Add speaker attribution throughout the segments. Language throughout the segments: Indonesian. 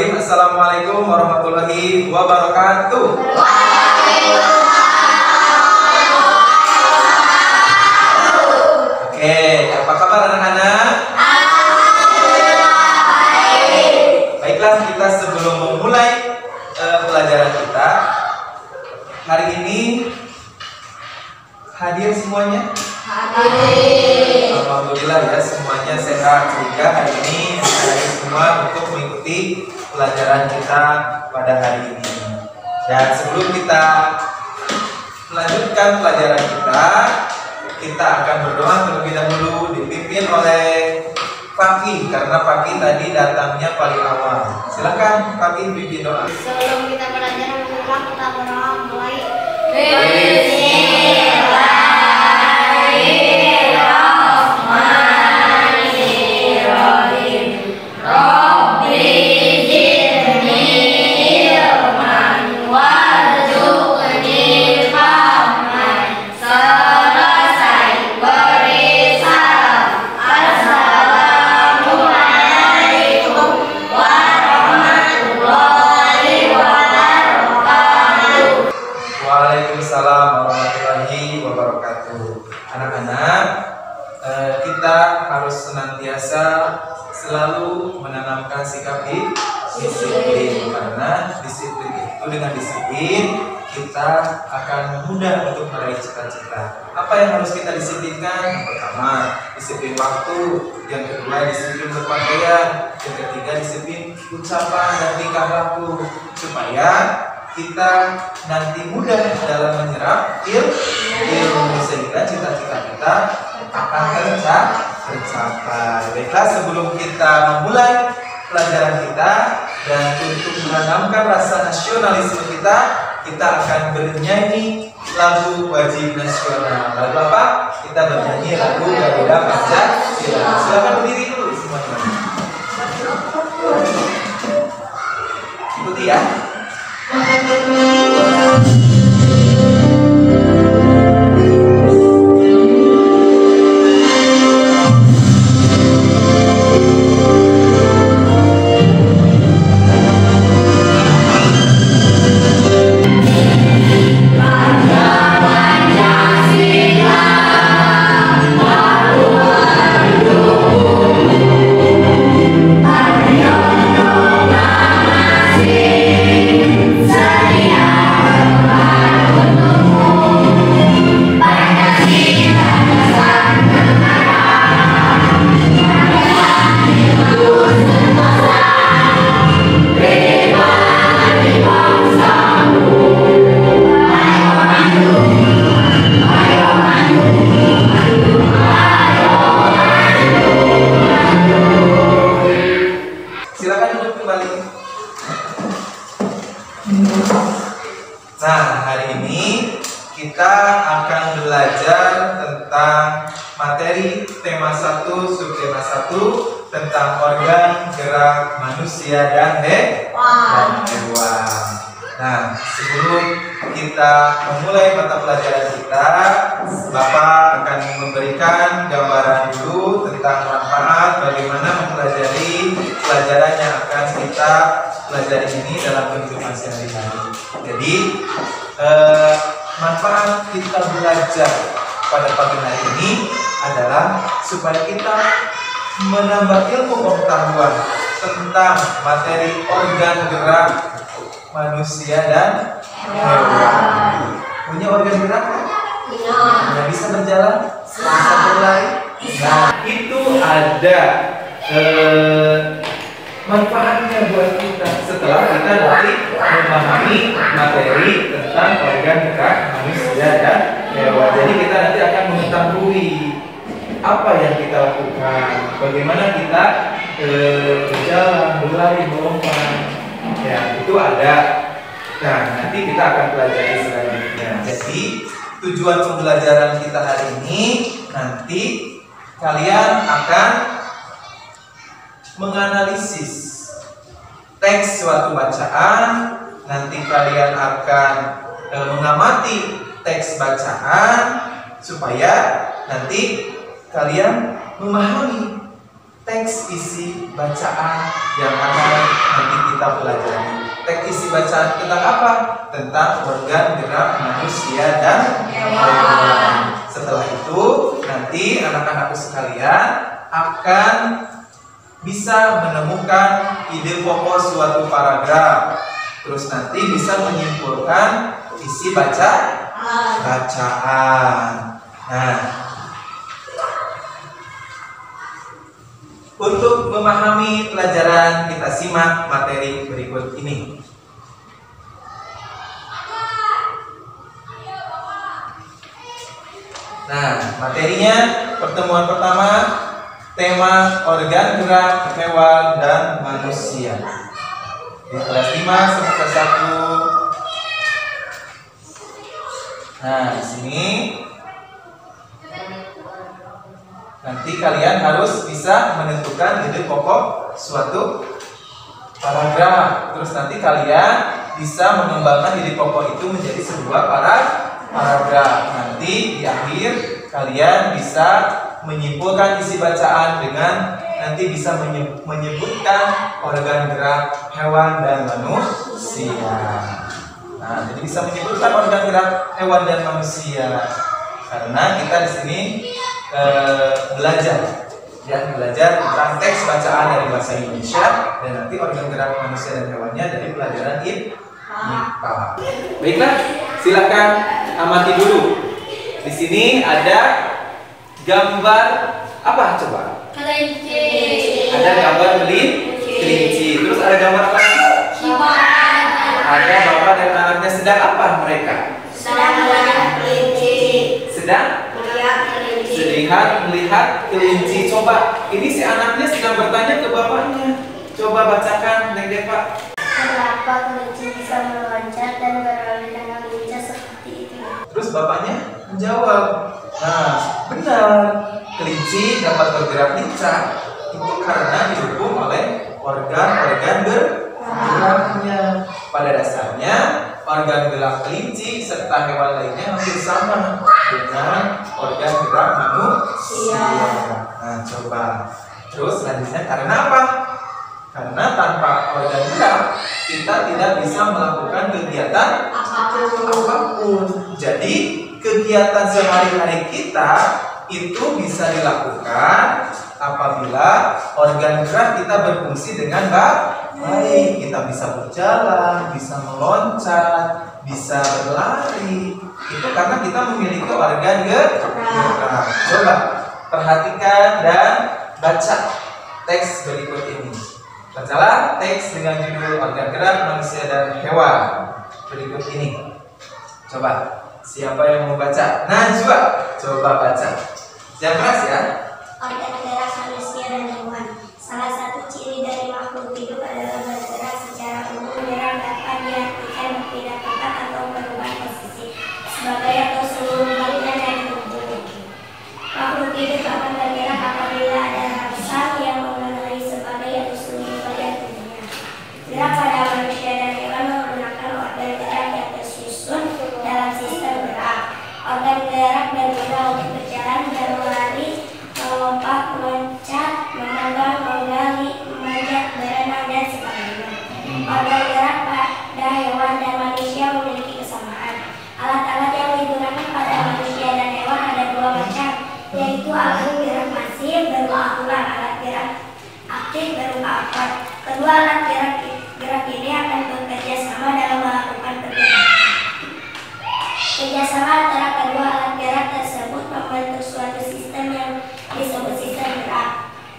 Speaker 1: Bismillahirrahmanirrahim. Assalamualaikum warahmatullahi wabarakatuh. Oke, apa kabar anak-anak? Baiklah, kita sebelum memulai pelajaran kita hari ini, hadir semuanya? Alhamdulillah ya, semuanya sehat sehingga hari ini hadir semua untuk mengikuti pelajaran kita pada hari ini. Dan sebelum kita melanjutkan pelajaran kita akan berdoa terlebih dahulu dipimpin oleh Paki, karena Paki tadi datangnya paling awal. Silakan Paki pimpin doa.
Speaker 2: Sebelum kita belajar, kita berdoa mulai.
Speaker 1: Waalaikumsalam warahmatullahi wabarakatuh. Anak-anak, kita harus senantiasa selalu menanamkan sikap disiplin, karena disiplin itu, dengan disiplin kita akan mudah untuk meraih cita-cita. Apa yang harus kita disiplinkan? Yang pertama, disiplin waktu. Yang kedua, disiplin berpakaian. Yang ketiga, disiplin ucapan dan tingkah laku, supaya kita nanti mudah dalam menyerap ilmu sehingga cita-cita kita akan tercapai. Baiklah, sebelum kita memulai pelajaran kita dan untuk menanamkan rasa nasionalisme kita akan bernyanyi lagu wajib nasional. Lagu apa? Kita bernyanyi lagu Garuda Pancasila. Silakan berdiri dulu semuanya. Ikuti ya. Nah, hari ini kita akan belajar tentang materi tema 1, subtema 1 tentang organ gerak manusia dan hewan. Nah, sebelum kita memulai mata pelajaran kita, Bapak akan memberikan gambaran dulu tentang manfaat bagaimana mempelajari pelajaran yang akan kita pelajari ini dalam kehidupan sehari-hari. Jadi, manfaat kita belajar pada pagi hari ini adalah supaya kita menambah ilmu pengetahuan tentang materi organ gerak manusia dan hewan. Punya organ gerak kan? Yang bisa berjalan, bisa berlari. Nah, itu ada manfaatnya buat kita setelah kita nanti memahami materi tentang organ gerak manusia dan hewan. Jadi kita nanti akan mengetahui apa yang kita lakukan, bagaimana kita berjalan, berlari, melompat. Ya, itu ada. Nah, nanti kita akan pelajari selanjutnya. Jadi tujuan pembelajaran kita hari ini, nanti kalian akan menganalisis teks suatu bacaan. Nanti kalian akan mengamati teks bacaan supaya nanti kalian memahami teks isi bacaan yang akan nanti kita kita pelajari. Teks isi bacaan tentang apa? Tentang organ gerak manusia dan hewan. Setelah itu nanti anak-anakku sekalian akan bisa menemukan ide pokok suatu paragraf. Terus nanti bisa menyimpulkan isi bacaan. Nah, untuk memahami pelajaran, kita simak materi berikut ini. Nah, materinya pertemuan pertama, tema organ gerak hewan dan manusia. Di kelas 5 semester 1. Nah, di sini nanti kalian harus bisa menentukan ide pokok suatu paragraf. Terus nanti kalian bisa mengembangkan ide pokok itu menjadi sebuah paragraf. Nanti di akhir kalian bisa menyimpulkan isi bacaan dengan nanti bisa menyebutkan organ gerak hewan dan manusia. Nah, jadi bisa menyebutkan organ gerak hewan dan manusia karena kita di sini belajar tentang teks bacaan dari bahasa Indonesia dan nanti organ gerak manusia dan hewannya dari pelajaran IPA. Baiklah, silakan amati dulu. Di sini ada gambar apa coba?
Speaker 2: Kelinci.
Speaker 1: Ada gambar kelinci. Terus ada gambar apa lagi? Ada bapak dan anaknya sedang apa mereka?
Speaker 2: Sedang melihat kelinci.
Speaker 1: Sedang melihat kelinci. Coba, ini si anaknya sedang bertanya ke bapaknya. Coba bacakan, Neng Deva.
Speaker 2: Kenapa kelinci bisa meloncat dan berlari dengan lincah seperti itu?
Speaker 1: Terus bapaknya menjawab, nah benar, kelinci dapat bergerak lincah itu karena didukung oleh organ-organ geraknya. Pada dasarnya organ gerak kelinci serta hewan lainnya hampir sama dengan organ gerak manusia. Nah, coba. Terus selanjutnya karena apa? Karena tanpa organ gerak kita tidak bisa melakukan kegiatan apapun. Jadi kegiatan sehari-hari kita itu bisa dilakukan apabila organ gerak kita berfungsi dengan baik. Kita bisa berjalan, bisa meloncat, bisa berlari. Itu karena kita memiliki organ gerak. Coba perhatikan dan baca teks berikut ini. Bacalah teks dengan judul organ gerak manusia dan hewan berikut ini. Coba, siapa yang mau baca? Najwa, coba baca. Jangan keras ya.
Speaker 2: Organ gerak manusia dan hewan. Salah satu ciri dari makhluk hidup adalah bergerak. Secara umum gerak dapat diartikan berpindah tempat atau berubah posisi sebagai atau seluruh bagian dari tubuh. Makhluk hidup akan bergerak apabila ada rasa yang mengenai sebagai atau seluruh bagian tubuhnya. Gerak pada manusia dan hewan menggunakan organ gerak yang tersusun dalam sistem gerak. Organ gerak berguna untuk berjalan, berlari, melompat, meloncat, memanggang, menggali, memanjat, berenang, dan sebagainya. Organ gerak pada hewan dan manusia memiliki kesamaan. Alat-alat yang digunakan pada manusia dan hewan ada dua macam, yaitu alat gerak masif berupa tulang, alat gerak aktif berupa otot. Kedua alat gerak ini akan bekerja sama dalam melakukan pergerakan. Kerjasama antara kedua alat gerak tersebut membentuk suatu sistem yang disebut sistem gerak.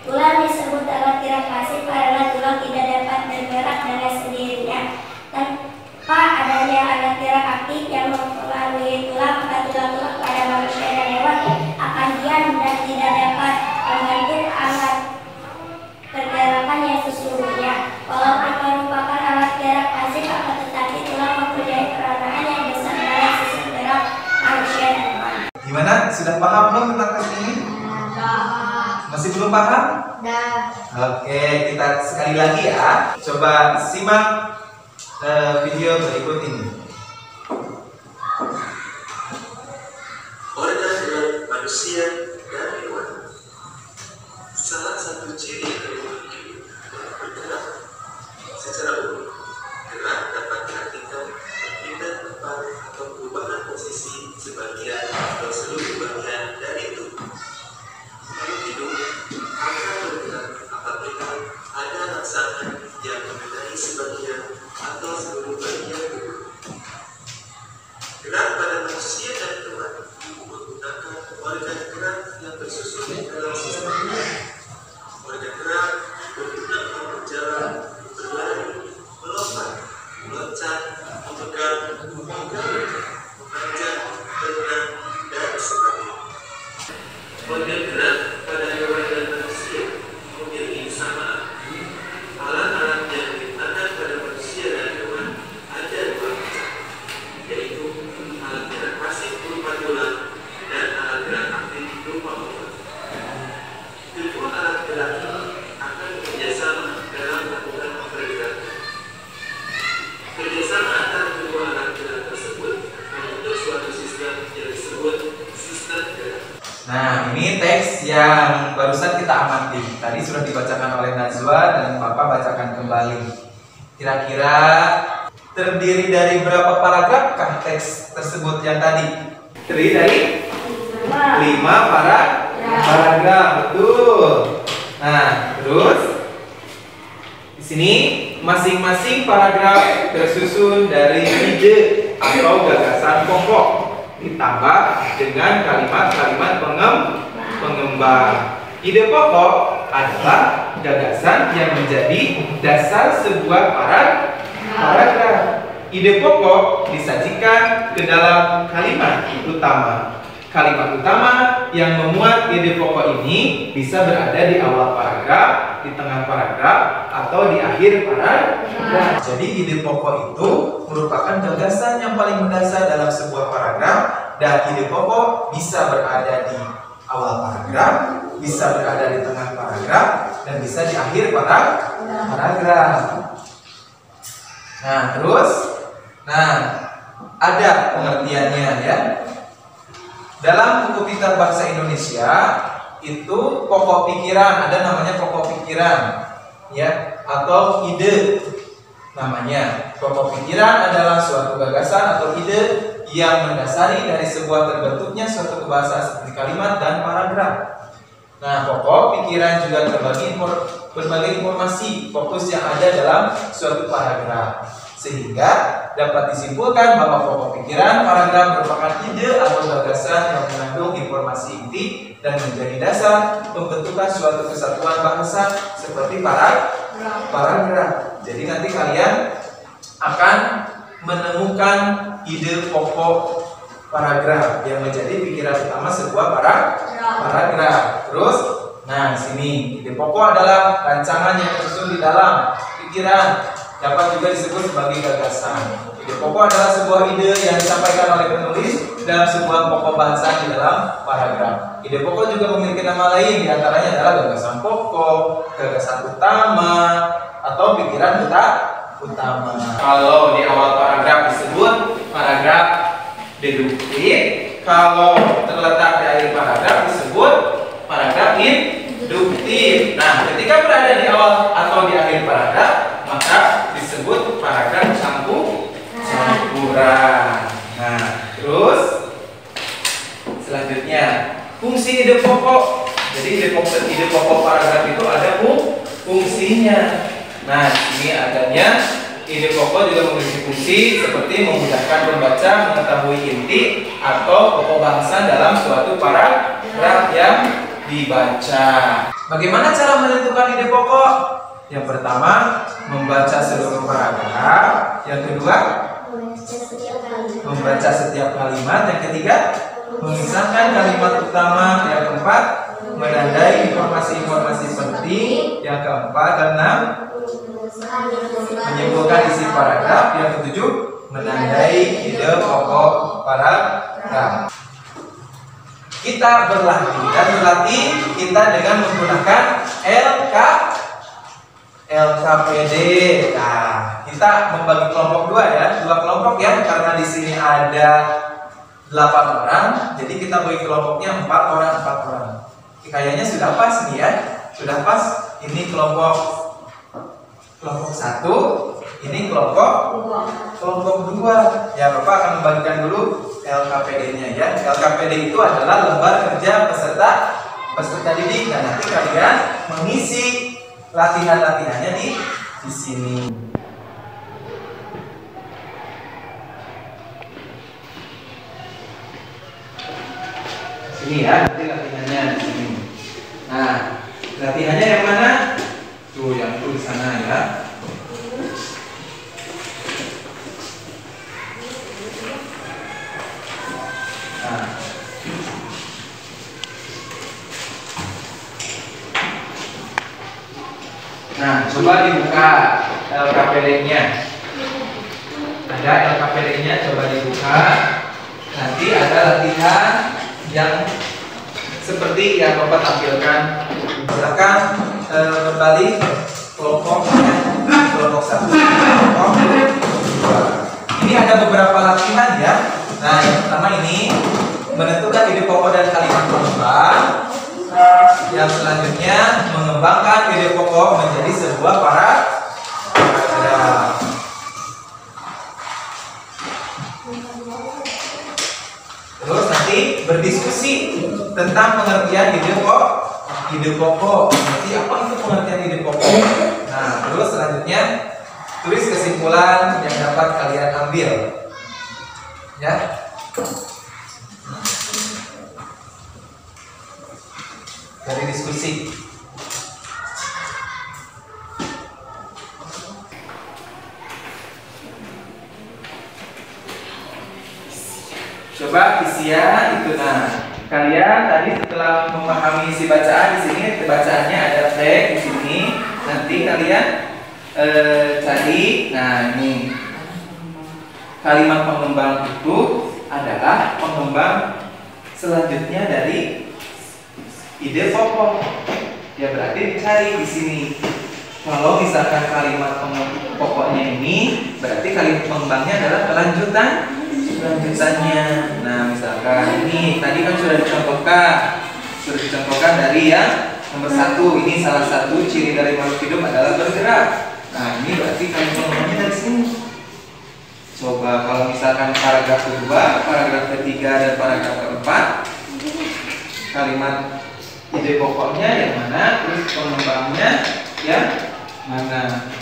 Speaker 2: Tulang disebut alat gerak pasif karena tulang tidak dapat bergerak dengan sendirinya. Tanpa adanya alat gerak aktif yang mempengaruhi tulang, maka tulang-tulang pada manusia dan hewan akan diam dan tidak dapat membentuk alat pergerakan yang sesungguhnya. Walaupun merupakan alat gerak pasif, akan tetapi tulang mempunyai peranan yang besar dalam sistem gerak manusia dan hewan.
Speaker 1: Gimana? Sudah paham belum tentang tes ini? Masih belum paham? Oke, kita sekali lagi ya. Coba simak video berikut ini.
Speaker 3: Organ gerak manusia dan hewan. Salah satu ciri dari makhluk hidup bergerak. Secara umum, atau seluruh bagian tubuh. Gerak pada manusia dan hewan menggunakan organ gerak yang tersusun di dalam sistem gerak. Organ gerak berguna untuk berjalan, berlari, melompat, meloncat, memegang, menggali, memanjat, berenang, dan sebagainya. Organ gerak pada hewan dan manusia memiliki kesamaan. Alat-alat yang digunakan pada manusia dan hewan ada dua macam, yaitu alat gerak pasif berupa tulang dan alat gerak aktif berupa otot. Kedua alat gerak ini akan bekerjasama dalam melakukan pergerakan. Kerjasama antara kedua alat gerak tersebut membentuk suatu sistem yang disebut sistem gerak.
Speaker 1: Nah, ini teks yang barusan kita amati. Tadi sudah dibacakan oleh Najwa dan Bapak bacakan kembali. Kira-kira terdiri dari berapa paragrafkah teks tersebut yang tadi? Terdiri dari 5 paragraf, betul. Nah, terus di sini masing-masing paragraf tersusun dari ide atau gagasan pokok ditambah dengan kalimat-kalimat pengembang. Ide pokok adalah gagasan yang menjadi dasar sebuah paragraf. Ide pokok disajikan ke dalam kalimat utama. Kalimat utama yang memuat ide pokok ini bisa berada di awal paragraf, di tengah paragraf, atau di akhir paragraf. Jadi ide pokok itu merupakan gagasan yang paling mendasar dalam sebuah paragraf, dan ide pokok bisa berada di awal paragraf, bisa berada di tengah paragraf, dan bisa di akhir paragraf. Nah, terus, ada pengertiannya ya. Dalam buku Pintar Bahasa Indonesia itu pokok pikiran, ada namanya pokok pikiran ya, atau ide namanya. Pokok pikiran adalah suatu gagasan atau ide yang mendasari dari sebuah terbentuknya suatu bahasa seperti kalimat dan paragraf. Nah, pokok pikiran juga terbagi berbagai informasi fokus yang ada dalam suatu paragraf, sehingga dapat disimpulkan bahwa pokok pikiran paragraf merupakan ide atau gagasan yang mengandung informasi inti dan menjadi dasar pembentukan suatu kesatuan bahasa seperti paragraf. Jadi nanti kalian akan menemukan ide pokok paragraf yang menjadi pikiran utama sebuah paragraf. Terus, nah sini ide pokok adalah rancangan yang tersusun di dalam pikiran, dapat juga disebut sebagai gagasan. Ide pokok adalah sebuah ide yang disampaikan oleh penulis dalam sebuah pokok bahasa di dalam paragraf. Ide pokok juga memiliki nama lain, diantaranya adalah gagasan pokok, gagasan utama, atau pikiran utama. Kalau di awal paragraf disebut paragraf deduktif, kalau terletak di akhir paragraf disebut paragraf induktif. Nah, ketika berada di awal atau di akhir paragraf, maka disebut paragraf campuran. Nah, terus selanjutnya fungsi ide pokok. Jadi ide pokok paragraf itu ada fungsinya. Nah, ini adanya ide pokok juga memiliki fungsi seperti memudahkan pembaca mengetahui inti atau pokok bahasan dalam suatu paragraf yang dibaca. Bagaimana cara menentukan ide pokok? Yang pertama, membaca seluruh paragraf. Yang kedua, membaca setiap kalimat. Yang ketiga, memisahkan kalimat utama. Yang keempat, menandai informasi-informasi penting. Yang keempat dan enam, menyimpulkan isi paragraf. Yang ketujuh, menandai ide pokok paragraf. Kita berlatih kita dengan menggunakan LKPD. Nah, kita membagi kelompok dua kelompok ya, karena di sini ada 8 orang, jadi kita bagi kelompoknya 4 orang. Kayaknya sudah pas nih ya, sudah pas. Ini kelompok 1, ini kelompok 2. Ya, Bapak akan membagikan dulu LKPD-nya ya. LKPD itu adalah lembar kerja peserta didik, dan nanti kalian mengisi latihan-latihannya di sini. Ini ya, nanti latihannya di sini. Nah, latihannya yang mana? Tuh, yang tuh di sana ya. Nah, coba dibuka LKPD-nya. Ada LKPD-nya, coba dibuka. Nanti ada latihan yang seperti yang Bapak tampilkan. Silakan berbalik kelompoknya, kelompok 1, kelompok 2. Ini ada beberapa latihan ya. Nah, yang pertama ini menentukan ide pokok dan kalimat pengembang. Yang selanjutnya mengembangkan ide pokok menjadi sebuah paragraf. Terus nanti berdiskusi tentang pengertian ide pokok. Nanti apa itu pengertian ide pokok? Nah, terus selanjutnya tulis kesimpulan yang dapat kalian ambil. Ya. Dari diskusi. Coba Isia itu. Nah, kalian tadi setelah memahami isi bacaan di sini, bacaannya ada tag di sini. Nanti kalian cari. Nah, ini kalimat pengembang itu adalah pengembang selanjutnya dari ide pokok. Ya berarti dicari di sini. Kalau misalkan kalimat pokoknya ini, berarti kalimat pengembangnya adalah kelanjutannya. Nah, misalkan ini tadi kan sudah dicontohkan dari yang nomor 1. Ini salah satu ciri dari makhluk hidup adalah bergerak. Nah, ini berarti kalimat pengembangnya dari sini. Coba kalau misalkan paragraf kedua, paragraf ketiga, dan paragraf keempat, kalimat ide pokoknya yang mana, terus pengembangnya yang mana.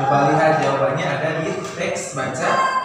Speaker 1: Coba lihat jawabannya ada di teks bacaan.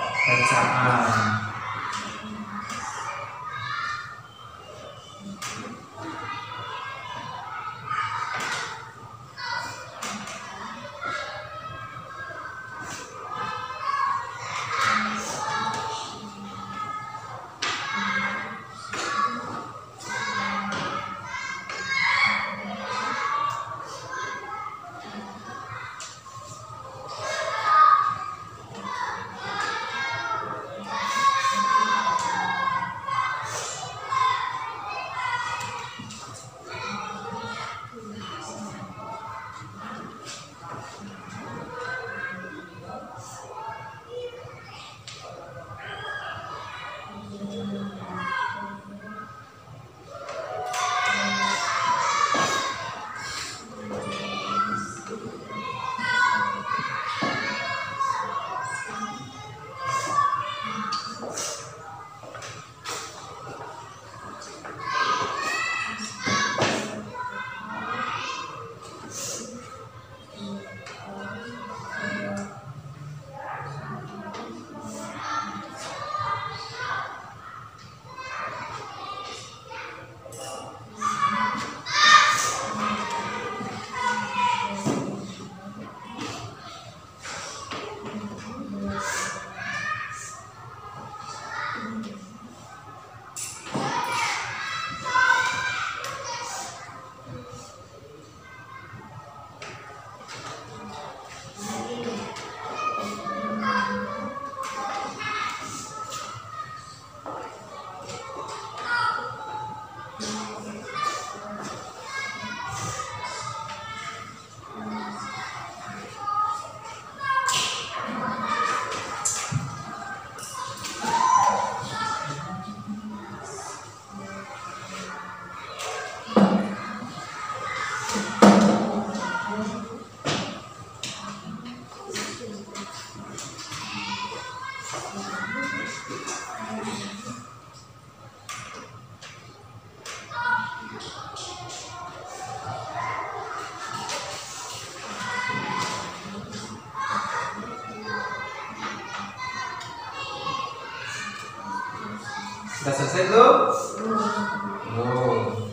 Speaker 1: Sudah selesai belum? Belum.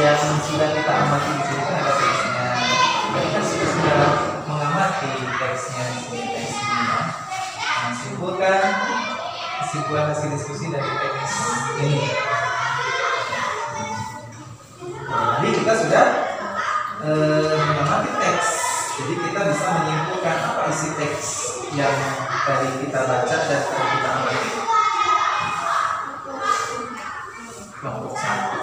Speaker 1: yang sudah kita amati di sini kan ada teksnya. Kita sudah mengamati teksnya di sini, teks ini ya. Nah, kesimpulan hasil diskusi dari teks ini. Nah, jadi kita sudah mengamati teks, jadi kita bisa menyimpulkan apa isi teks yang tadi kita baca dan tadi kita amati. Kelompok 1.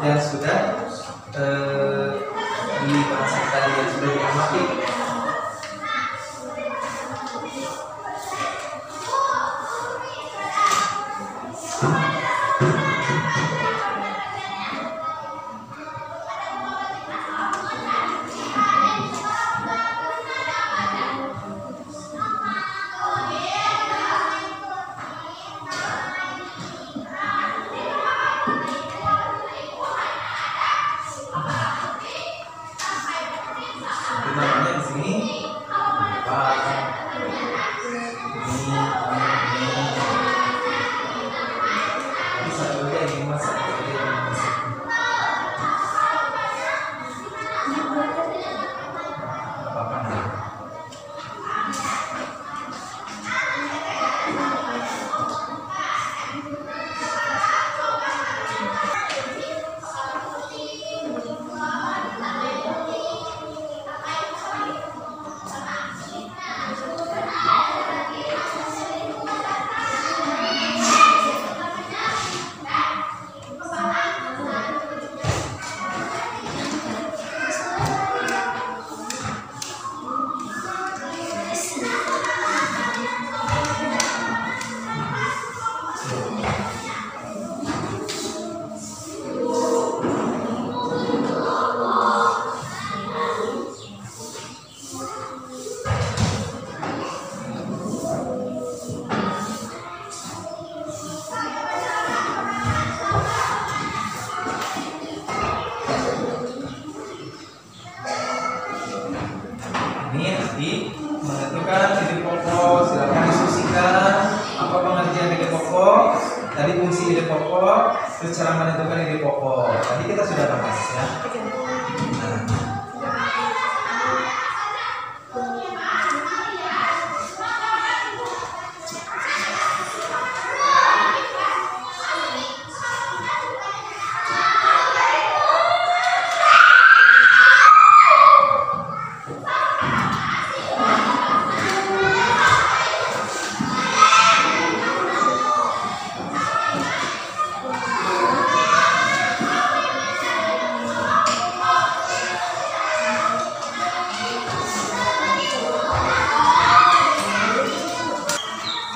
Speaker 1: yang sudah dibahasakan tadi, yang sudah diamati. Namanya di sini apa? Ini satu lagi yang masak, apa nih? Ini nanti menentukan ide pokok, silakan diskusikan apa pengertian ide pokok, tadi fungsi ide pokok, terus cara menentukan ide pokok. Tadi kita sudah bahas ya.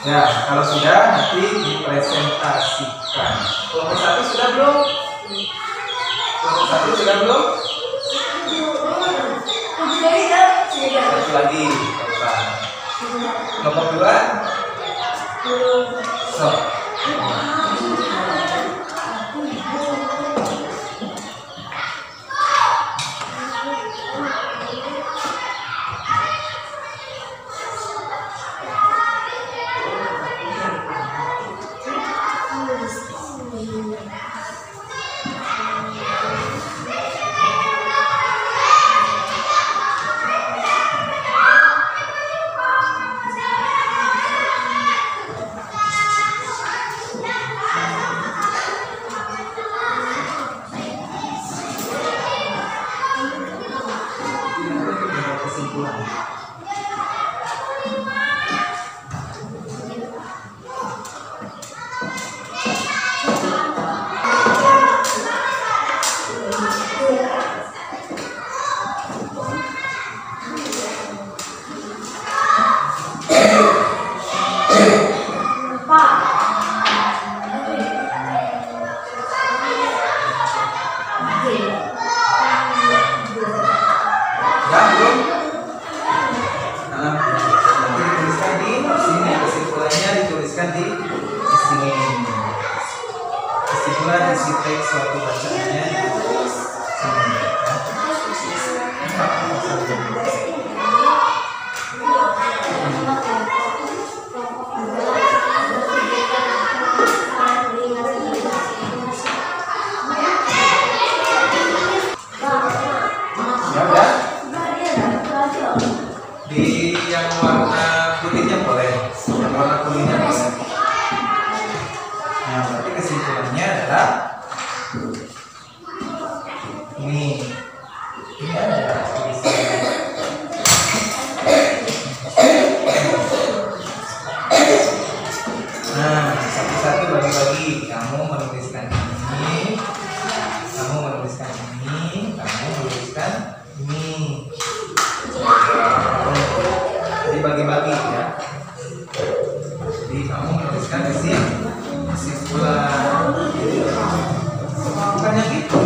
Speaker 1: Ya, kalau sudah nanti dipresentasikan. Kelompok 1 sudah belum? Kelompok 1 sudah belum? Satu lagi, kelompok 2? So. Kesimpulan isi teks suatu bacaannya di yang warna putihnya boleh, yang warna kuningnya boleh. Nah, berarti kesimpulannya adalah ini adalah tulisan. Nah, satu-satu bagi-bagi. Kamu menuliskan ini, kamu menuliskan kesimpulan. Bukannya gitu.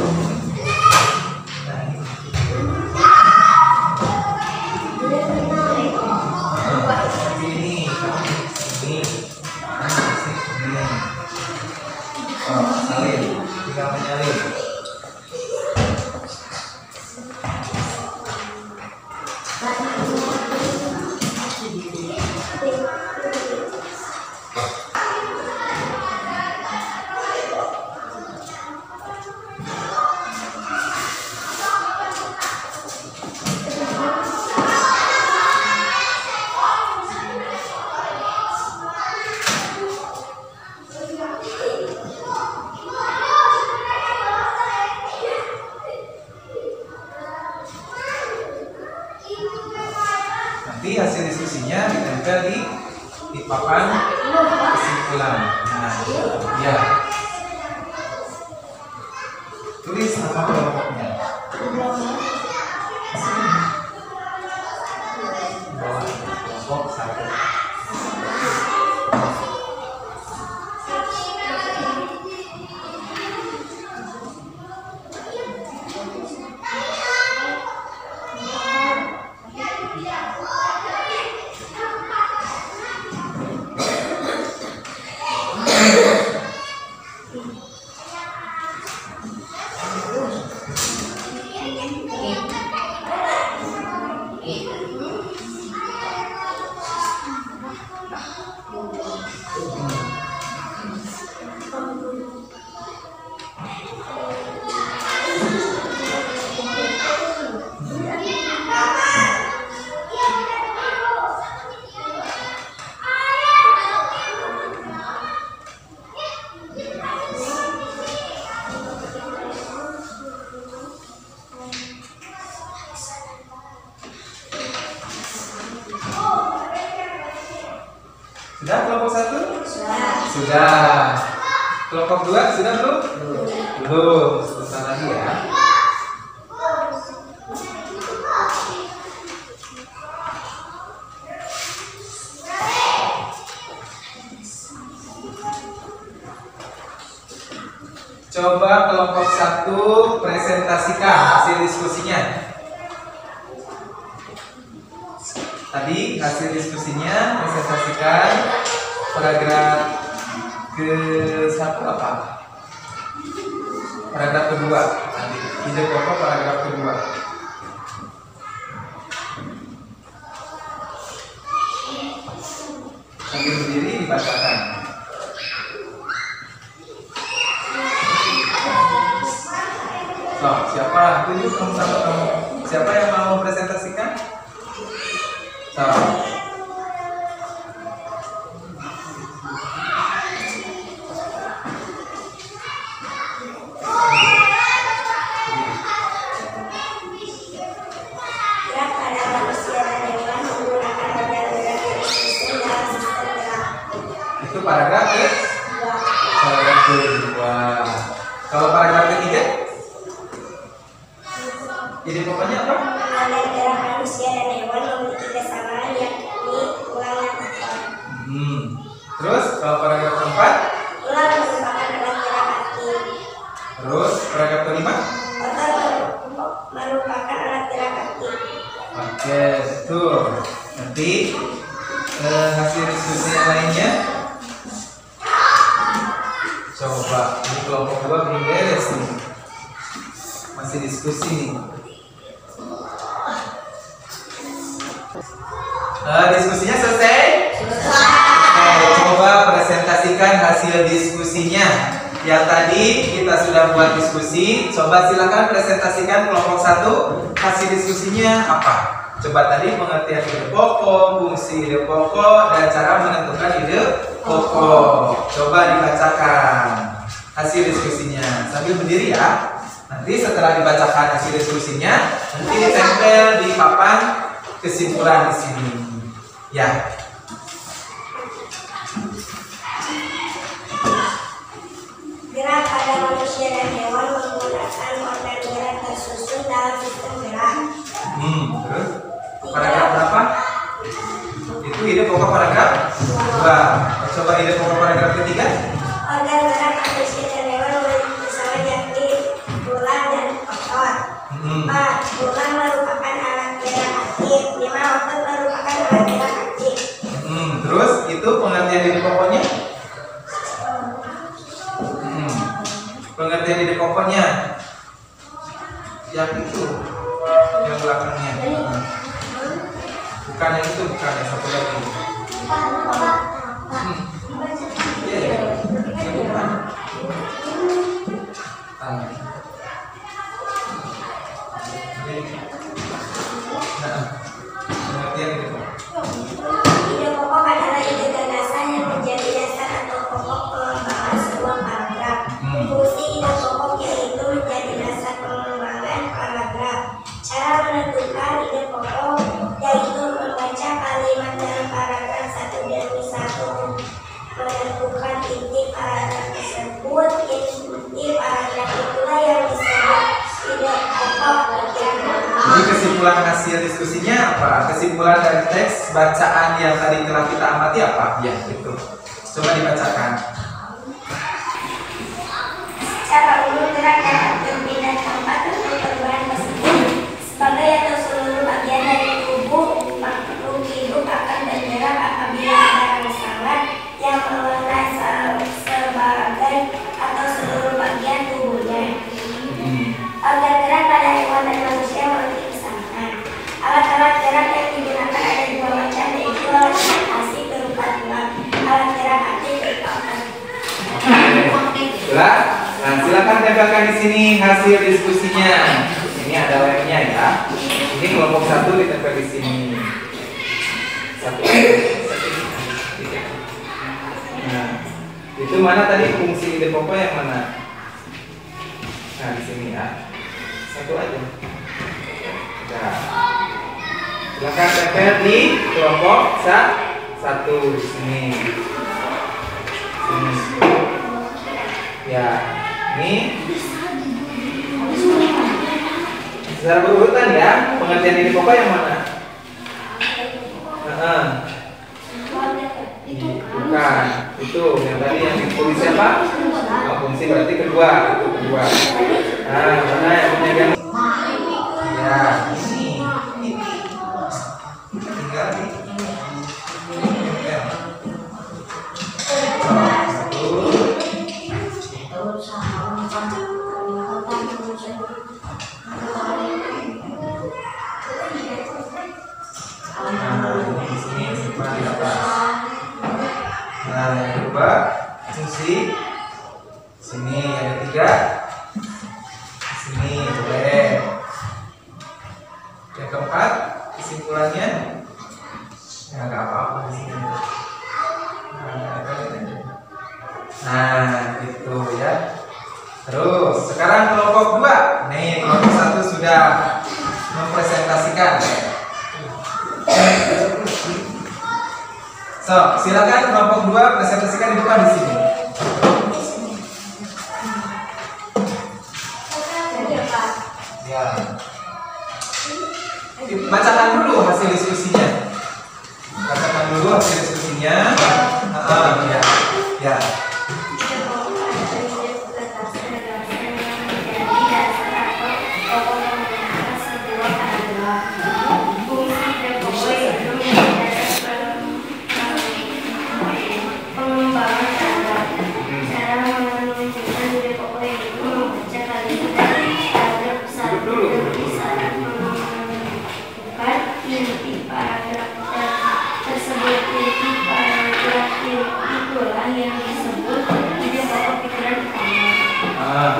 Speaker 1: Nah, ini. Oh, salin, tinggal menyalin. Nanti hasil diskusinya ditempel di papan kesimpulan. Nah, ya. Tulis nama kelompoknya. Bawah kelompok 1. Sudah kelompok 1? Sudah. Kelompok 2 sudah belum? Belum. Sebentar lagi ya. Coba kelompok 1 presentasikan hasil diskusinya. Tadi hasil diskusinya presentasikan paragraf ke-1 apa? Paragraf kedua. Tadi ide pokok paragraf kedua. Sambil berdiri dibacakan. So, siapa? Tunjuk kamu sama kamu. Siapa yang mau presentasikan? So. Itu paragraf kedua. Kalau paragraf ketiga? Jadi pokoknya apa?
Speaker 2: Mengenai gerak manusia dan hewan memiliki kesamaan yakni ulangan aktor.
Speaker 1: Terus kalau paragraf keempat?
Speaker 2: Ular merupakan alat gerak kaki.
Speaker 1: Terus paragraf kelima?
Speaker 2: Otot merupakan alat gerak kaki.
Speaker 1: Oke, betul. Nanti hasil diskusi yang lainnya. Coba di kelompok 2 belum beres nih. Masih diskusi nih. Diskusinya selesai? Oke, coba presentasikan hasil diskusinya. Yang tadi kita sudah buat diskusi. Coba silakan presentasikan kelompok 1 hasil diskusinya apa? Coba tadi pengertian ide pokok, fungsi ide pokok, dan cara menentukan ide pokok. Coba dibacakan hasil diskusinya sambil berdiri ya. Nanti setelah dibacakan hasil diskusinya, nanti ditempel di papan kesimpulan di sini. Ya.
Speaker 2: Gerak pada manusia dan hewan menggunakan organ gerak tersusun dalam sistem gerak.
Speaker 1: Terus paragraf berapa? Itu ide pokok paragraf 2. Coba ide pokok paragraf ketiga.
Speaker 2: Organ gerak manusia dan hewan pesawat yakni tulang dan otot. 4. Tulang merupakan alat gerak aktif. 5. Otot merupakan alat gerak aktif.
Speaker 1: Terus itu pengertian ide pokoknya. Pengertian ide pokoknya yang itu, yang belakangnya. Bukan yang itu, bukan yang satu lagi. Iya, yang bukan. Pengertian ide pokok.
Speaker 2: Ide pokok adalah ide gagasan yang menjadi dasar atau pokok pengembangan sebuah paragraf. Fungsi ide pokok yaitu menjadi dasar pengembangan paragraf. Cara menentukan ide pokok yaitu membaca kalimat dalam paragraf satu demi satu, menentukan inti paragraf tersebut. Inti paragraf itulah yang disebut ide pokok.
Speaker 1: Jadi kesimpulan hasil diskusinya apa? Kesimpulan dari teks bacaan yang tadi telah kita amati apa? Ya, itu. Coba dibacakan.
Speaker 2: Secara umum gerak dapat berpindah tempat untuk perubahan positif. Sebagai atau seluruh bagian dari tubuh makhluk hidup akan bergerak apabila ada rangsangan yang mengenai sebagai atau seluruh bagian tubuhnya. Organ gerak pada hewan dan manusia memiliki kesamaan. Alat-alat gerak yang digunakan ada dua macam, yaitu alat gerak pasif berupa tulang, alat gerak aktif berupa otot.
Speaker 1: Jelas? Nah, silakan tempelkan di sini hasil diskusinya. Ini ada lemnya ya. Ini kelompok 1 ditempel di sini. Satu. Nah, itu mana tadi fungsi ide pokok yang mana? Nah, di sini ya. Satu aja. Nah, silakan tempel di kelompok 1 di sini. Sini. Ya, ini secara berurutan ya. Pengertian ide pokok yang mana? Bukan. Itu yang tadi yang ditulis siapa? Oh, fungsi berarti kedua. Itu kedua. Nah, mana yang memegang? Ya, ini. Tinggal di. Nah, yang kedua fungsi sini, yang ketiga sini, boleh. Yang keempat kesimpulannya ya nggak apa-apa di sini. Nah, gitu ya. Terus sekarang kelompok 2. Nih, kelompok 1 sudah mempresentasikan. So, silakan kelompok 2 presentasikan di depan di sini. Ya. Bacakan dulu hasil diskusinya. Bacakan dulu hasil diskusinya. Ya. Ya.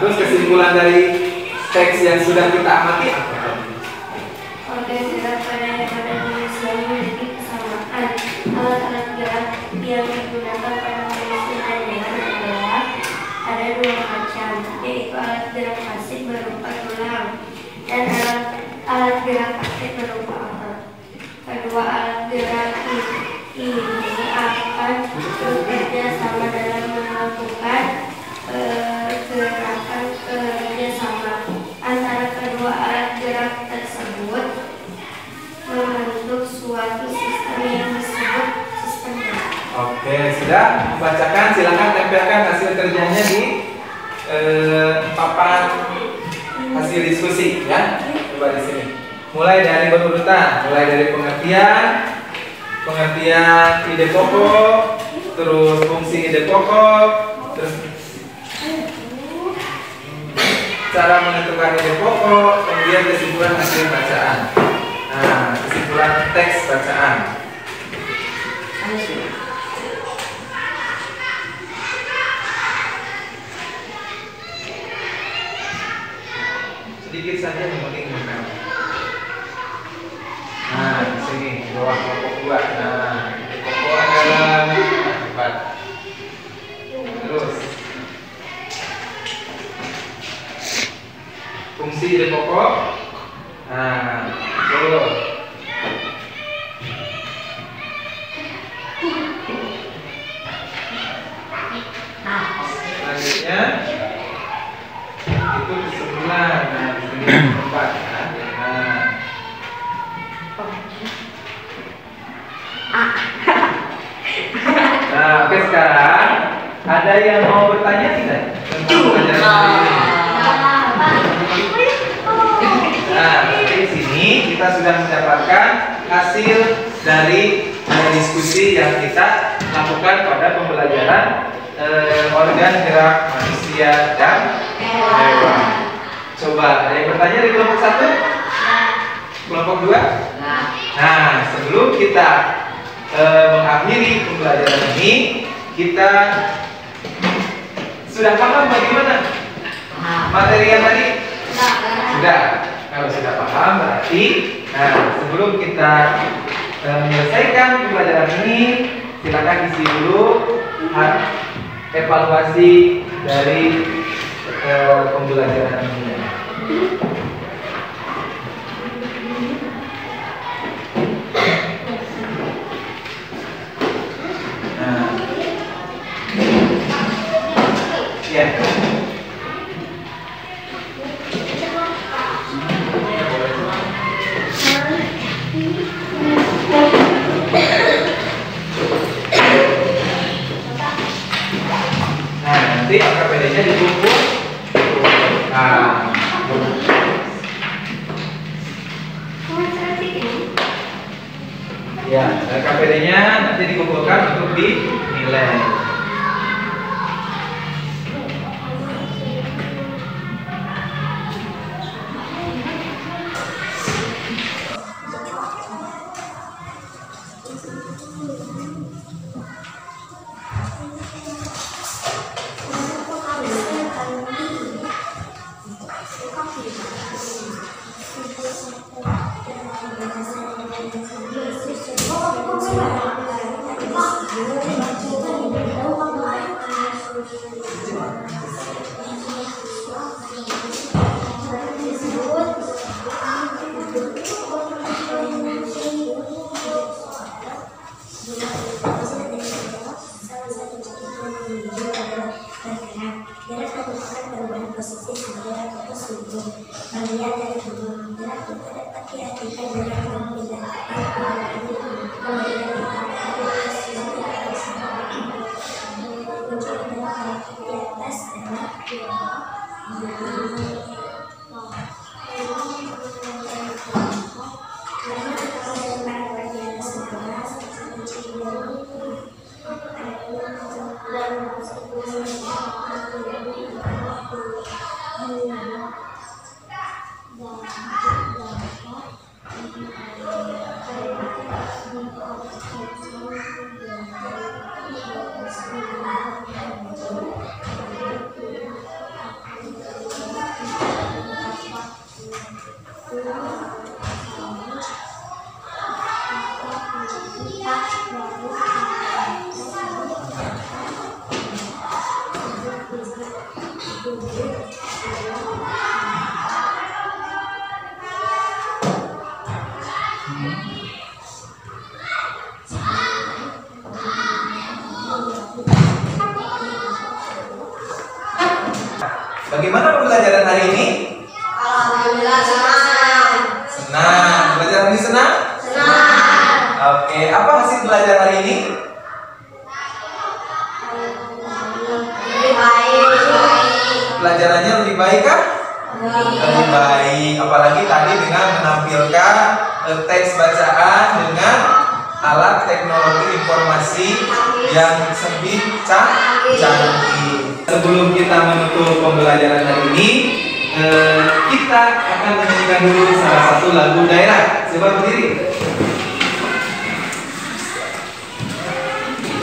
Speaker 1: Terus kesimpulan dari teks yang sudah kita amati apa?
Speaker 2: Organ gerak pada hewan dan manusia memiliki kesamaan. Alat-alat gerak yang digunakan pada manusia dan hewan adalah ada dua macam, yaitu alat gerak pasif berupa tulang dan alat gerak aktif berupa otot. Kedua alat gerak ini akan bekerja sama dalam melakukan gerakan kerjasama antara kedua alat gerak tersebut membentuk suatu sistem yang disebut sistem gerak.
Speaker 1: Oke, sudah. sudah membacakan, silakan tempelkan hasil kerjanya di papan hasil diskusi ya. Coba di sini. Mulai dari berurutan, mulai dari pengertian ide pokok, terus fungsi ide pokok, terus cara menentukan ide pokok, kemudian kesimpulan hasil bacaan. Nah, kesimpulan teks bacaan. Sedikit saja yang penting bukan. Nah, di sini di bawah kelompok 2. Nah, pokok adalah 4. Terus fungsi ide pokok. Nah, betul. Selanjutnya itu kesimpulan. Nah, di sini 4. Nah, oke, sekarang ada yang mau bertanya tidak tentang pelajaran hari ini? Nah, di sini kita sudah mendapatkan hasil dari diskusi yang kita lakukan pada pembelajaran organ gerak manusia dan hewan. Coba, ada yang bertanya di kelompok 1? Kelompok 2? Nah, sebelum kita mengakhiri pembelajaran ini, kita sudah paham bagaimana materi yang tadi? Sudah. Kalau sudah paham berarti, nah, sebelum kita menyelesaikan pembelajaran ini, silakan isi dulu evaluasi dari pembelajaran ini. Ya. Nah, nanti AKPD-nya ditumpuk. Nah, ya, AKPD-nya nanti dikumpulkan untuk dinilai. Bagaimana pembelajaran hari ini?
Speaker 2: Alhamdulillah senang.
Speaker 1: Senang. Pembelajaran ini senang?
Speaker 2: Senang.
Speaker 1: Oke, apa hasil belajar hari ini? pelajarannya lebih baik kan? Lebih baik, apalagi tadi dengan menampilkan teks bacaan dengan alat teknologi informasi yang lebih canggih. Sebelum kita menutup pembelajaran hari ini, kita akan menyanyikan dulu salah satu lagu daerah. Coba berdiri.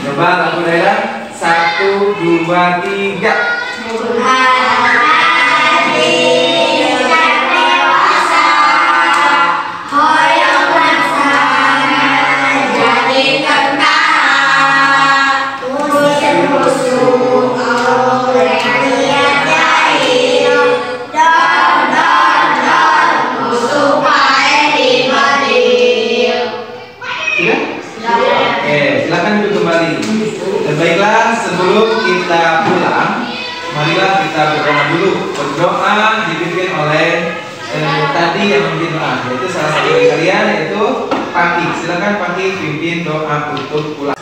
Speaker 1: Coba lagu daerah. 1, 2, 3. Silakan duduk kembali. Baiklah, sebelum kita pulang, marilah kita berdoa dulu. Berdoa dipimpin oleh tadi yang memimpin doa, yaitu salah satu dari kalian, yaitu Paki. Silakan Paki pimpin doa untuk pulang.